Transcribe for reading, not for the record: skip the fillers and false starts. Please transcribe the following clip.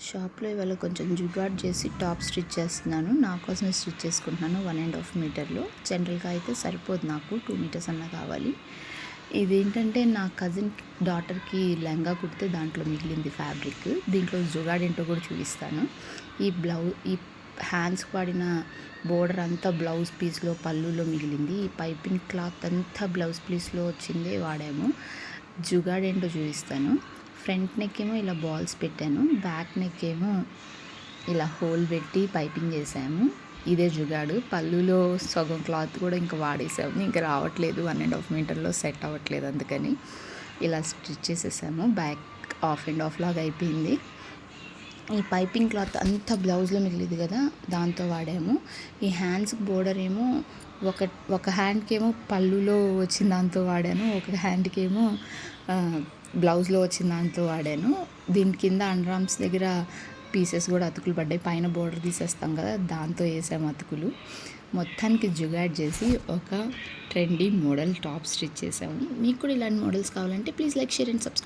షాప్లో ఇవాళ కొంచెం జుగాడ్ చేసి టాప్ స్టిచ్ చేస్తున్నాను. నా కోసం స్టిచ్ చేసుకుంటున్నాను 1.5 మీటర్లో. జనరల్గా అయితే సరిపోదు, నాకు 2 మీటర్స్ అన్న కావాలి. ఇదేంటంటే నా కజిన్ డాటర్కి లెహంగా కుడితే దాంట్లో మిగిలింది ఫ్యాబ్రిక్. దీంట్లో జుగాడ్ ఏంటో కూడా చూపిస్తాను. ఈ హ్యాండ్స్కి వాడిన బోర్డర్ అంతా బ్లౌజ్ పీస్లో పళ్ళులో మిగిలింది. ఈ పైపింగ్ క్లాత్ అంతా బ్లౌజ్ పీస్లో వచ్చిందే వాడాము. జుగాడ్ ఏంటో చూపిస్తాను. ఫ్రంట్ నెక్ ఏమో ఇలా బాల్స్ పెట్టాను, బ్యాక్ నెక్ ఏమో ఇలా హోల్ పెట్టి పైపింగ్ చేసాము. ఇదే జుగాడు. పళ్ళులో సగం క్లాత్ కూడా ఇంకా వాడేసాము, ఇంకా రావట్లేదు. 1.5 మీటర్లో సెట్ అవ్వట్లేదు, అందుకని ఇలా స్టిచ్ చేసేసాము. బ్యాక్ ఆఫ్ అండ్ ఆఫ్ లాగా అయిపోయింది. ఈ పైపింగ్ క్లాత్ అంతా బ్లౌజ్లో మిగిలింది కదా, దాంతో వాడాము. ఈ హ్యాండ్స్కి బోర్డర్ ఏమో ఒక హ్యాండ్కి ఏమో పళ్ళులో వచ్చిన దాంతో వాడాను, ఒక హ్యాండ్కి ఏమో బ్లౌజ్లో వచ్చిన దాంతో వాడాను. దీని కింద అండర్ ఆర్మ్స్ దగ్గర పీసెస్ కూడా అతుకులు పడ్డాయి. పైన బోర్డర్ తీసేస్తాం కదా, దాంతో వేసాము అతుకులు. మొత్తానికి జుగాడ్ చేసి ఒక ట్రెండీ మోడల్ టాప్ స్టిచ్ చేసాము. మీకు కూడా ఇలాంటి మోడల్స్ కావాలంటే please like, share and subscribe.